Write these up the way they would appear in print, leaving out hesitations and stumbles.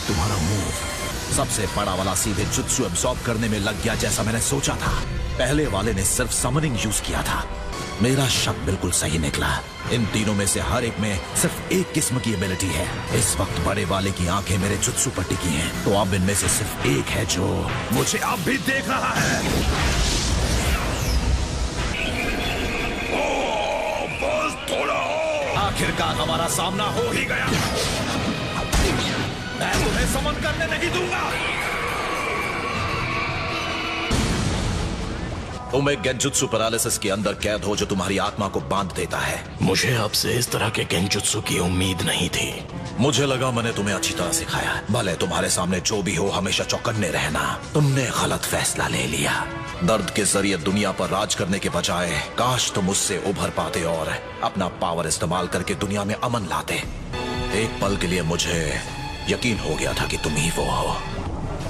तुम्हारा मूव सबसे बड़ा वाला सीधे जुत्सु एब्सॉर्ब करने में लग गया जैसा मैंने सोचा था। पहले वाले ने सिर्फ समनिंग यूज किया था। मेरा शक बिल्कुल सही निकला। इन तीनों में से हर एक में सिर्फ एक किस्म की एबिलिटी है। इस वक्त बड़े वाले की आंखें मेरे जुत्सु पर टिकी हैं, तो अब इनमें से सिर्फ एक है जो मुझे अब भी देख रहा है। बस थोड़ा आखिरकार हमारा सामना हो ही गया। मैं तुम्हें समन करने नहीं दूंगा। तुम एक गेंजुत्सु पैरालिसिस के अंदर कैद हो जो तुम्हारी आत्मा को बांध देता है। मुझे आपसे इस तरह के गेंजुत्सु की उम्मीद नहीं थी। मुझे लगा मैंने तुम्हें अच्छी तरह सिखाया। भले तुम्हारे सामने जो भी हो हमेशा चौकन्ने रहना। तुमने गलत फैसला ले लिया। दर्द के जरिए दुनिया पर राज करने के बजाय काश तुम उससे उभर पाते और अपना पावर इस्तेमाल करके दुनिया में अमन लाते। एक पल के लिए मुझे यकीन हो गया था कि तुम ही वो हो।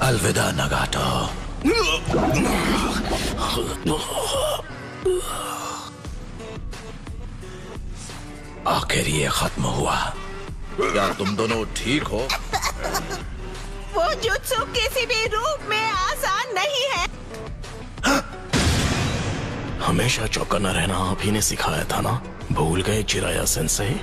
अलविदा नगाटो। आखिर ये खत्म हुआ। क्या तुम दोनों ठीक हो? वो जुत्सु किसी भी रूप में आसान नहीं है। हमेशा चौकन्ना रहना आप ही ने सिखाया था ना? भूल गए चिराया सेंसेई?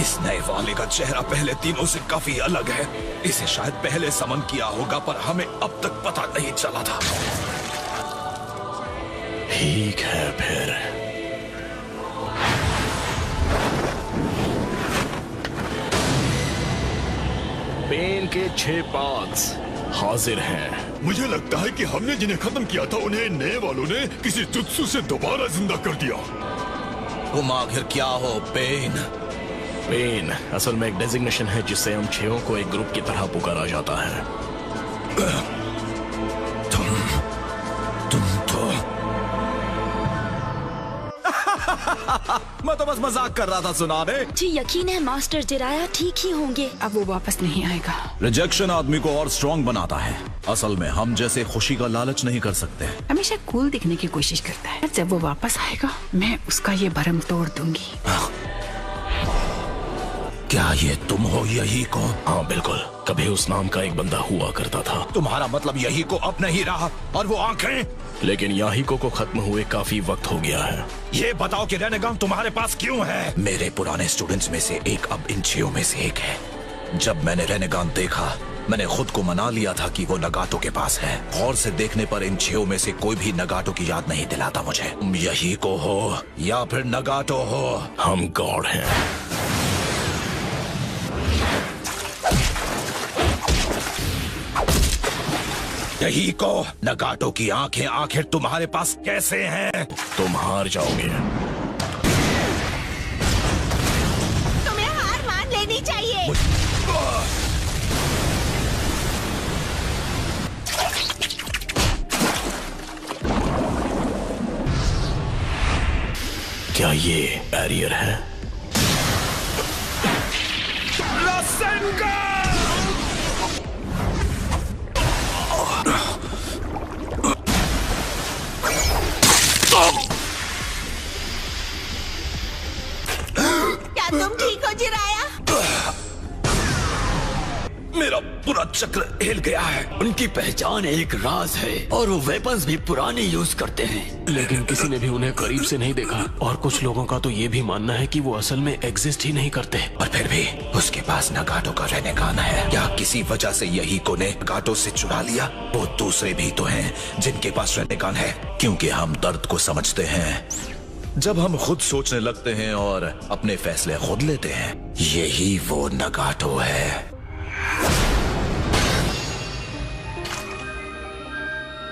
इस नए वाले का चेहरा पहले तीनों से काफी अलग है। इसे शायद पहले समन किया होगा पर हमें अब तक पता नहीं चला था। ठीक है फिर। पेन के 6 पार्ट्स हाजिर हैं। मुझे लगता है कि हमने जिन्हें खत्म किया था उन्हें नए वालों ने किसी जुत्सु से दोबारा जिंदा कर दिया। तुम आखिर क्या हो पेन? पेन असल में एक डेजिग्नेशन है जिससे हम 6 को एक ग्रुप की तरह पुकारा जाता है। तुम तो मैं तो बस मजाक कर रहा था सुनाने। जी यकीन है मास्टर जिराया ठीक ही होंगे। अब वो वापस नहीं आएगा। रिजेक्शन आदमी को और स्ट्रॉन्ग बनाता है। असल में हम जैसे खुशी का लालच नहीं कर सकते। हमेशा कूल दिखने की कोशिश करता है। जब वो वापस आएगा मैं उसका ये भरम तोड़ दूंगी। क्या ये तुम हो यही को? हाँ बिल्कुल। कभी उस नाम का एक बंदा हुआ करता था। तुम्हारा मतलब यही को अब नहीं रहा? और वो आंखें? लेकिन याहिको को खत्म हुए काफी वक्त हो गया है। ये बताओ कि रेनेगान तुम्हारे पास क्यों है? मेरे पुराने स्टूडेंट्स में से एक अब इन 6 में से एक है। जब मैंने रेनेगान देखा मैंने खुद को मना लिया था कि वो नगाटो के पास है। गौर से देखने पर इन 6 में से कोई भी नगाटो की याद नहीं दिलाता मुझे। तुम यही को हो या फिर नगाटो हो? हम गॉड हैं। यही को नगाटो की आंखें आखिर तुम्हारे पास कैसे हैं? तुम हार जाओगे। तुम्हें हार मान लेनी चाहिए। क्या ये बैरियर है? क्या तुम ठीक हो जिराया? मेरा पूरा चक्र हिल गया है। उनकी पहचान एक राज है और वो वेपन्स भी पुराने यूज करते हैं। लेकिन किसी ने भी उन्हें करीब से नहीं देखा और कुछ लोगों का तो ये भी मानना है कि वो असल में एग्जिस्ट ही नहीं करते। और फिर भी उसके पास नगाटो का रेनेगान है। क्या किसी वजह से यही को ने नगाटो से चुरा लिया? वो दूसरे भी तो हैं जिनके पास रेनेगान है। क्योंकि हम दर्द को समझते हैं जब हम खुद सोचने लगते हैं और अपने फैसले खुद लेते हैं। यही वो नगाटो है।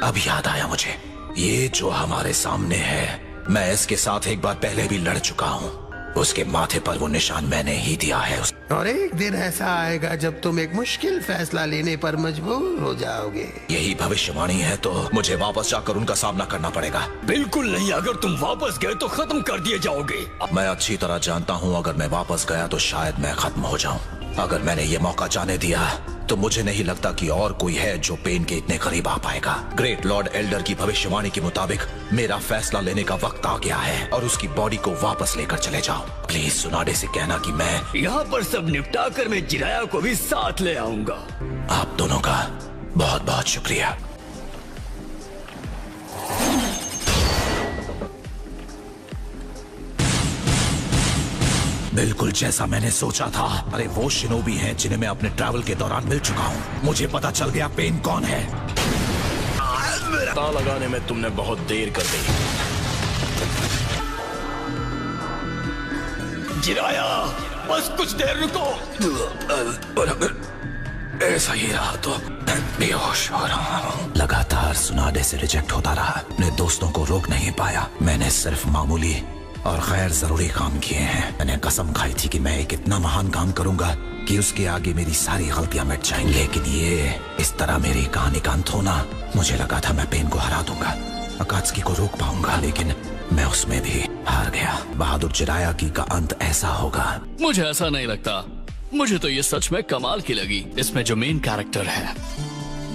अब याद आया मुझे, ये जो हमारे सामने है मैं इसके साथ एक बार पहले भी लड़ चुका हूँ। उसके माथे पर वो निशान मैंने ही दिया है। और एक दिन ऐसा आएगा जब तुम एक मुश्किल फैसला लेने पर मजबूर हो जाओगे। यही भविष्यवाणी है तो मुझे वापस जाकर उनका सामना करना पड़ेगा। बिल्कुल नहीं, अगर तुम वापस गए तो खत्म कर दिए जाओगे। मैं अच्छी तरह जानता हूँ अगर मैं वापस गया तो शायद मैं खत्म हो जाऊँ। अगर मैंने ये मौका जाने दिया तो मुझे नहीं लगता कि और कोई है जो पेन के इतने करीब आ पाएगा। ग्रेट लॉर्ड एल्डर की भविष्यवाणी के मुताबिक मेरा फैसला लेने का वक्त आ गया है और उसकी बॉडी को वापस लेकर चले जाओ। प्लीज सुनाडे से कहना कि मैं यहाँ पर सब निपटा कर मैं जिराया को भी साथ ले आऊंगा। आप दोनों का बहुत बहुत शुक्रिया। बिल्कुल जैसा मैंने सोचा था। अरे वो शिनोबी हैं जिन्हें मैं अपने ट्रैवल के दौरान मिल चुका हूँ। मुझे पता चल गया पेन कौन है। पता लगाने में तुमने बहुत देर कर दी। जिराया बस कुछ देर रुको। और अगर ऐसा ही रहा तो बेहोश हो रहा हूँ। लगातार सुनाडे से रिजेक्ट होता रहा। अपने दोस्तों को रोक नहीं पाया। मैंने सिर्फ मामूली और गैर जरूरी काम किए हैं। मैंने कसम खाई थी कि मैं एक इतना महान काम करूंगा कि उसके आगे मेरी सारी गलतियां मिट जाएंगी। लेकिन ये इस तरह मेरी कहानी का अंत होना, मुझे लगा था मैं पेन को हरा दूंगा, अकात्सुकी को रोक पाऊंगा, लेकिन मैं उसमें भी हार गया। बहादुर जिराया की का अंत ऐसा होगा। मुझे ऐसा नहीं लगता। मुझे तो ये सच में कमाल की लगी। इसमें जो मेन कैरेक्टर है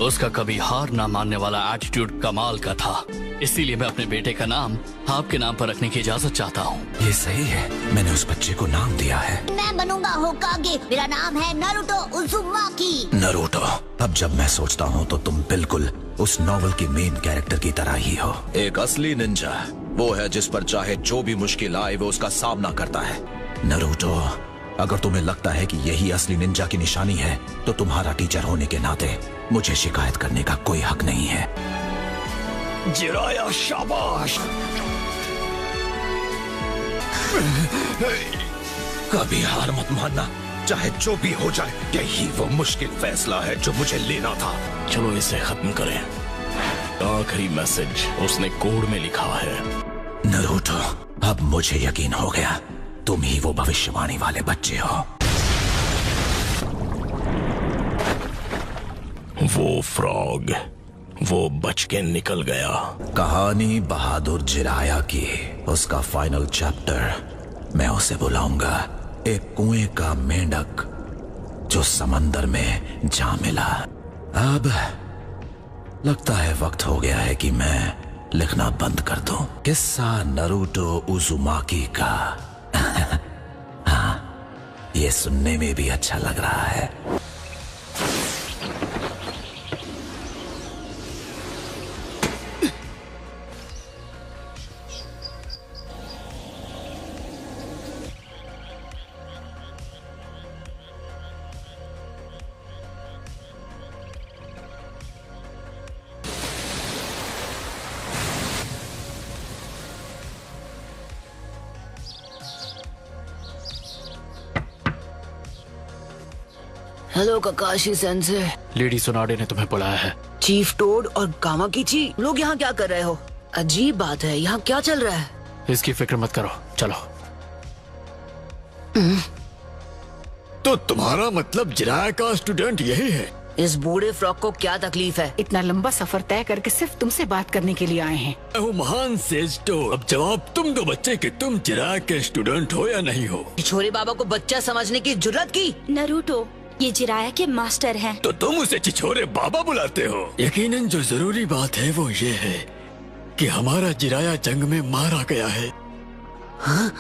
उसका कभी हार ना मानने वाला एटीट्यूड कमाल का था। इसीलिए मैं अपने बेटे का नाम आपके नाम पर रखने की इजाजत चाहता हूँ। ये सही है। मैंने उस बच्चे को नाम दिया है। मैं बनूंगा होकागे। मेरा नाम है नारुतो उज़ुमाकी। नारुतो। अब जब मैं सोचता हूँ तो तुम बिल्कुल उस नॉवल के मेन कैरेक्टर की तरह ही हो। एक असली निंजा वो है जिस पर चाहे जो भी मुश्किल आए वो उसका सामना करता है। नारुतो, अगर तुम्हें लगता है कि यही असली निंजा की निशानी है तो तुम्हारा टीचर होने के नाते मुझे शिकायत करने का कोई हक नहीं है। जिराया शाबाश। कभी हार मत मानना, चाहे जो भी हो जाए। यही वो मुश्किल फैसला है जो मुझे लेना था। चलो इसे खत्म करें। आखिरी मैसेज उसने कोड में लिखा है। नारुतो, अब मुझे यकीन हो गया तुम ही वो भविष्यवाणी वाले बच्चे हो। वो फ्रॉग, वो बच के निकल गया। कहानी बहादुर जिराया की उसका फाइनल चैप्टर मैं उसे बुलाऊंगा एक कुएं का मेंढक जो समंदर में जा मिला। अब लगता है वक्त हो गया है कि मैं लिखना बंद कर दूं। किस्सा नारुतो उज़ुमाकी का। हाँ, ये सुनने में भी अच्छा लग रहा है। Hello ककाशी sense. लेडी सुनाडे ने तुम्हें बुलाया है। चीफ टोड और गामाकीची लोग यहाँ क्या कर रहे हो? अजीब बात है, यहाँ क्या चल रहा है? इसकी फिक्र मत करो, चलो। तो तुम्हारा मतलब जिराया का स्टूडेंट यही है? इस बूढ़े फ्रॉक को क्या तकलीफ है? इतना लंबा सफर तय करके सिर्फ तुमसे बात करने के लिए आए हैं। वो महान सेज टोड, अब जवाब तुम दो बच्चे कि तुम जिराया के स्टूडेंट हो या नहीं हो। छोरे बाबा को बच्चा समझने की जुर्रत की। नारुतो, ये जिराया के मास्टर हैं। तो तुम उसे चिछोरे बाबा बुलाते हो? यकीनन जो जरूरी बात है वो ये है कि हमारा जिराया जंग में मारा गया है। हाँ?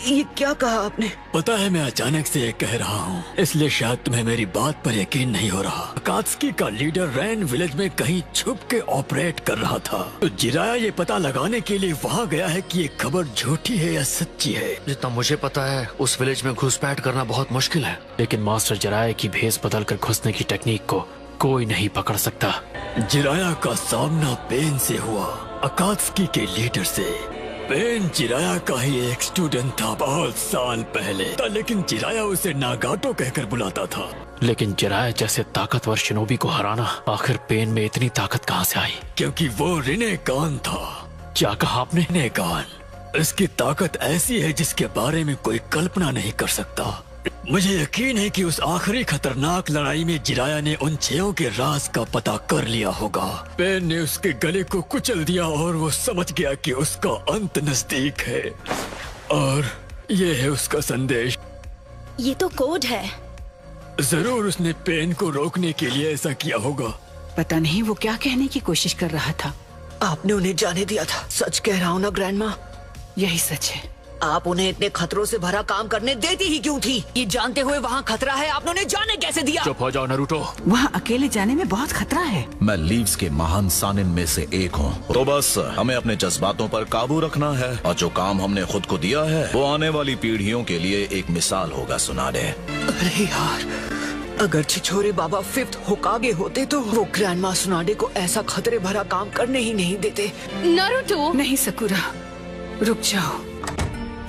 ये क्या कहा आपने? पता है मैं अचानक से ये कह रहा हूँ, इसलिए शायद तुम्हें मेरी बात पर यकीन नहीं हो रहा। अकात्सुकी का लीडर रैन विलेज में कहीं छुप के ऑपरेट कर रहा था। तो जिराया ये पता लगाने के लिए वहाँ गया है कि ये खबर झूठी है या सच्ची है। जितना मुझे पता है उस विलेज में घुसपैठ करना बहुत मुश्किल है। लेकिन मास्टर जिराया की भेस बदल कर घुसने की टेक्निक को कोई नहीं पकड़ सकता। जिराया का सामना पेन से हुआ, अकात्सुकी के लीडर से। पेन जिराया का ही एक स्टूडेंट था बहुत साल पहले था, लेकिन जिराया उसे नागाटो कहकर बुलाता था। लेकिन जिराया जैसे ताकतवर शिनोबी को हराना, आखिर पेन में इतनी ताकत कहाँ से आई? क्योंकि वो रिनेगान था। क्या कहा आपने? रिनेगान। इसकी ताकत ऐसी है जिसके बारे में कोई कल्पना नहीं कर सकता। मुझे यकीन है कि उस आखिरी खतरनाक लड़ाई में जिराया ने उन 6 के राज का पता कर लिया होगा। पेन ने उसके गले को कुचल दिया और वो समझ गया कि उसका अंत नजदीक है। और ये है उसका संदेश। ये तो कोड है। जरूर उसने पेन को रोकने के लिए ऐसा किया होगा। पता नहीं वो क्या कहने की कोशिश कर रहा था। आपने उन्हें जाने दिया था। सच कह रहा हूँ ना ग्रैंडमा? यही सच है। आप उन्हें इतने खतरों से भरा काम करने देती ही क्यों थी? ये जानते हुए वहाँ खतरा है, आपने उन्हें जाने कैसे दिया? चुप हो जाओ नरूटो। वहाँ अकेले जाने में बहुत खतरा है। मैं लीव्स के महान सानिन में से एक हूँ, तो बस हमें अपने जज्बातों पर काबू रखना है और जो काम हमने खुद को दिया है वो आने वाली पीढ़ियों के लिए एक मिसाल होगा। सुनाडे। अरे यार, अगर छिछोरे बाबा 5th होकागे होते तो वो ग्रैंडमा सुनाडे को ऐसा खतरे भरा काम करने ही नहीं देते। नारुतो। नहीं सकुरा, रुक जाओ।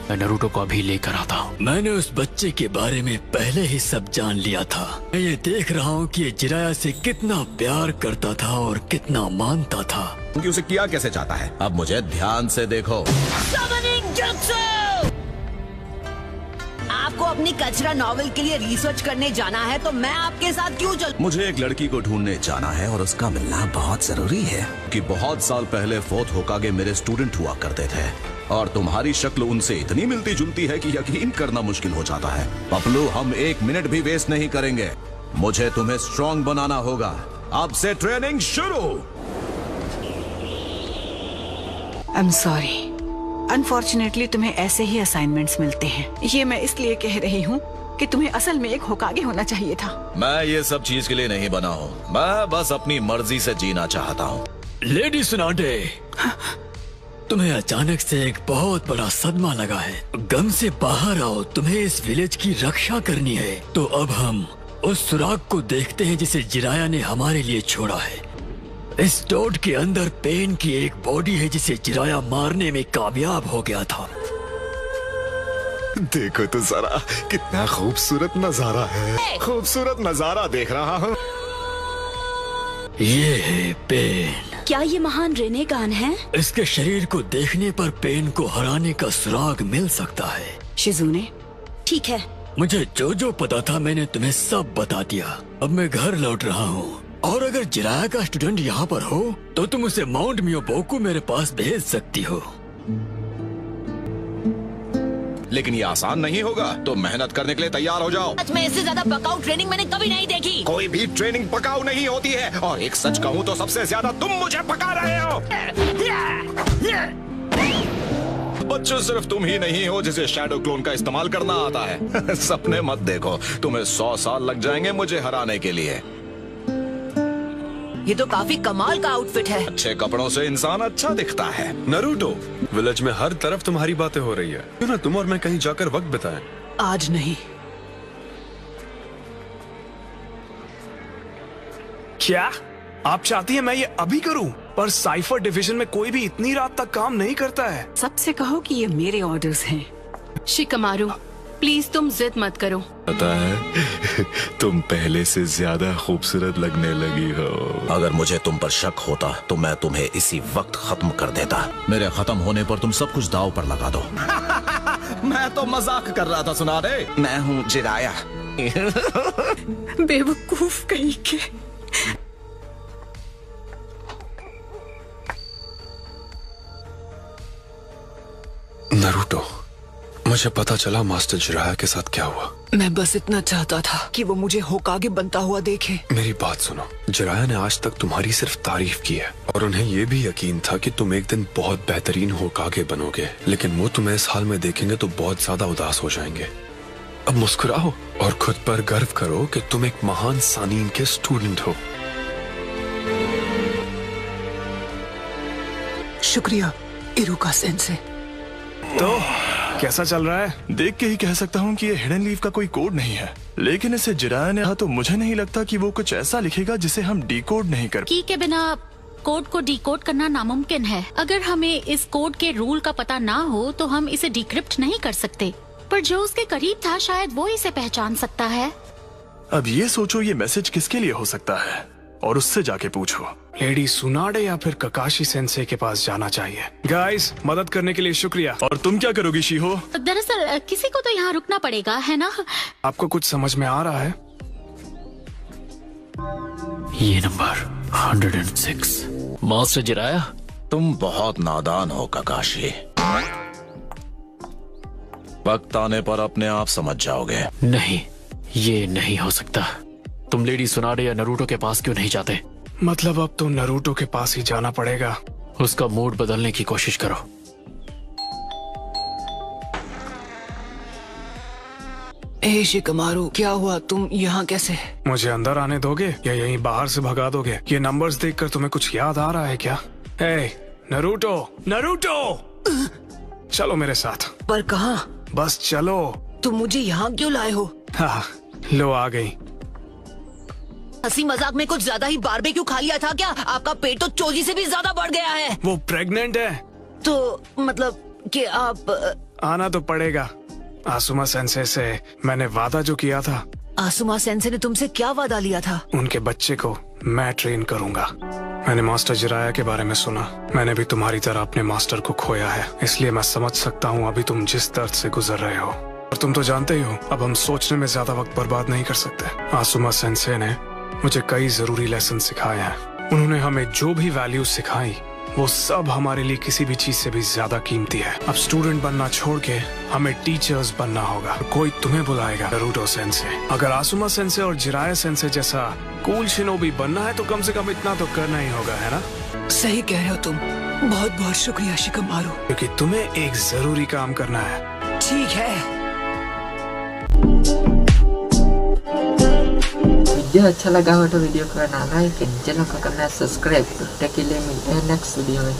मैं नरूटो को अभी लेकर आता हूँ। मैंने उस बच्चे के बारे में पहले ही सब जान लिया था। मैं ये देख रहा हूँ कि ये जिराया से कितना प्यार करता था और कितना मानता था। क्योंकि उसे किया कैसे चाहता है। अब मुझे ध्यान से देखो। आपको अपनी कचरा नॉवेल के लिए रिसर्च करने जाना है तो मैं आपके साथ क्यों चल? मुझे एक लड़की को ढूंढने जाना है और उसका मिलना बहुत जरूरी है कि बहुत साल पहले 4th होकागे मेरे स्टूडेंट हुआ करते थे और तुम्हारी शक्ल उनसे इतनी मिलती जुलती है कि यकीन करना मुश्किल हो जाता है। पपलू, हम 1 मिनट भी वेस्ट नहीं करेंगे। मुझे तुम्हें स्ट्रॉन्ग बनाना होगा। अब से ट्रेनिंग शुरू। आई एम सॉरी, अनफॉर्चुनेटली तुम्हें ऐसे ही असाइनमेंट्स मिलते हैं। ये मैं इसलिए कह रही हूँ कि तुम्हें असल में एक होकागे होना चाहिए था। मैं ये सब चीज के लिए नहीं बना हूँ। मैं बस अपनी मर्जी से जीना चाहता हूँ। लेडी सुनाडे, तुम्हें अचानक से एक बहुत बड़ा सदमा लगा है। गम से बाहर आओ, तुम्हें इस विलेज की रक्षा करनी है। तो अब हम उस सुराग को देखते हैं जिसे जिराया ने हमारे लिए छोड़ा है। इस टोड के अंदर पेन की एक बॉडी है जिसे जिराया मारने में कामयाब हो गया था। देखो तो जरा कितना खूबसूरत नजारा है। खूबसूरत नजारा देख रहा हूँ। ये है पेन। क्या ये महान रेनेगान है? इसके शरीर को देखने पर पेन को हराने का सुराग मिल सकता है। शिजुने, ठीक है। मुझे जो जो पता था मैंने तुम्हें सब बता दिया। अब मैं घर लौट रहा हूँ और अगर जिराया का स्टूडेंट यहाँ पर हो तो तुम उसे माउंट मियोबोकू मेरे पास भेज सकती हो। लेकिन ये आसान नहीं होगा, तो मेहनत करने के लिए तैयार हो जाओ। सच में इससे ज्यादा पकाऊ ट्रेनिंग मैंने कभी नहीं देखी। कोई भी ट्रेनिंग पकाऊ नहीं होती है और एक सच कहूँ तो सबसे ज्यादा तुम मुझे पका रहे हो। बच्चों, सिर्फ तुम ही नहीं हो जिसे शैडो क्लोन का इस्तेमाल करना आता है। सपने मत देखो, तुम्हें 100 साल लग जाएंगे मुझे हराने के लिए। ये तो काफी कमाल का आउटफिट है। अच्छे कपड़ों से इंसान अच्छा दिखता है। नरूटो, विलेज में हर तरफ तुम्हारी बातें हो रही है। क्यों ना तुम और मैं कहीं जाकर वक्त बिताएं। आज नहीं। क्या आप चाहती हैं मैं ये अभी करूं? पर साइफर डिवीजन में कोई भी इतनी रात तक काम नहीं करता है। सबसे कहो कि ये मेरे ऑर्डर्स हैं। शिकमारू, प्लीज तुम जिद मत करो। पता है तुम पहले से ज्यादा खूबसूरत लगने लगी हो। अगर मुझे तुम पर शक होता तो मैं तुम्हें इसी वक्त खत्म कर देता। मेरे खत्म होने पर तुम सब कुछ दांव पर लगा दो। मैं तो मजाक कर रहा था सुनाडे। मैं हूँ जिराया। बेवकूफ कहीं के। नरूटो, मुझे पता चला मास्टर जिराया के साथ क्या हुआ। मैं बस इतना चाहता था कि वो मुझे होकागे बनता हुआ देखे। मेरी बात सुनो, जिराया ने आज तक तुम्हारी सिर्फ तारीफ की है और उन्हें ये भी यकीन था कि तुम एक दिन बहुत बेहतरीन होकागे बनोगे। लेकिन वो तुम्हें इस हाल में देखेंगे तो बहुत ज्यादा उदास हो जाएंगे। अब मुस्कुराओ और खुद पर गर्व करो कि तुम एक महान सानीन के स्टूडेंट हो। शुक्रिया इरुका सेंसे। तो कैसा चल रहा है? देख के ही कह सकता हूँ कि ये हिडन लीफ का कोई कोड नहीं है, लेकिन इसे जिराया ने कहा तो मुझे नहीं लगता कि वो कुछ ऐसा लिखेगा जिसे हम डिकोड नहीं कर। की के बिना कोड को डिकोड करना नामुमकिन है। अगर हमें इस कोड के रूल का पता ना हो तो हम इसे डिक्रिप्ट नहीं कर सकते, पर जो उसके करीब था शायद वो इसे पहचान सकता है। अब ये सोचो ये मैसेज किसके लिए हो सकता है और उससे जाके पूछो। लेडी सुनाडे या फिर ककाशी सेंसे के पास जाना चाहिए। गाइस, मदद करने के लिए शुक्रिया। और तुम क्या करोगी शीहो? दरअसल किसी को तो यहाँ रुकना पड़ेगा, है ना? आपको कुछ समझ में आ रहा है? ये नंबर 106। मास्टर जिराया, तुम बहुत नादान हो ककाशी। वक्त आने पर अपने आप समझ जाओगे। नहीं, ये नहीं हो सकता। तुम लेडी सुनाडे या नरूटो के पास क्यों नहीं जाते? मतलब अब तो नरूटो के पास ही जाना पड़ेगा। उसका मूड बदलने की कोशिश करो। ए शिकमारू, क्या हुआ? तुम यहाँ कैसे? मुझे अंदर आने दोगे या यहीं बाहर से भगा दोगे? ये नंबर्स देखकर तुम्हें कुछ याद आ रहा है क्या? ए, नरूटो, नरूटो, चलो मेरे साथ। पर कहाँ? बस चलो। तुम मुझे यहाँ क्यों लाए हो? हाँ, लो आ गई। हंसी मजाक में कुछ ज्यादा ही बारबेक्यू खा लिया था क्या? आपका पेट तो चोजी से भी ज्यादा बढ़ गया है। वो प्रेग्नेंट है। तो मतलब कि आप आना तो पड़ेगा। आसुमा सेंसे से मैंने वादा जो किया था। आसुमा सेंसे ने तुमसे क्या वादा लिया था? उनके बच्चे को मैं ट्रेन करूंगा। मैंने मास्टर जिराया के बारे में सुना। मैंने भी तुम्हारी तरह अपने मास्टर को खोया है, इसलिए मैं समझ सकता हूँ अभी तुम जिस दर्द से गुजर रहे हो। और तुम तो जानते ही हो, अब हम सोचने में ज्यादा वक्त बर्बाद नहीं कर सकते। आसुमा सेंसे ने मुझे कई जरूरी लेसन सिखाए हैं। उन्होंने हमें जो भी वैल्यूज सिखाई वो सब हमारे लिए किसी भी चीज से भी ज्यादा कीमती है। अब स्टूडेंट बनना छोड़ के हमें टीचर्स बनना होगा। कोई तुम्हें बुलाएगा नरूटो सेंसे। अगर आसुमा सेंसे और जिराया सेंसे जैसा कूल शिनोबी बनना है तो कम से कम इतना तो करना ही होगा, है ना? सही कह रहे हो तुम। बहुत बहुत शुक्रिया शिकमारू। क्योंकि तुम्हें एक जरूरी काम करना है। ठीक है। वीडियो अच्छा लगा हो तो वीडियो को करना लाइक, चैनल को करना सब्सक्राइब। तब तक के लिए मिलते हैं नेक्स्ट वीडियो में।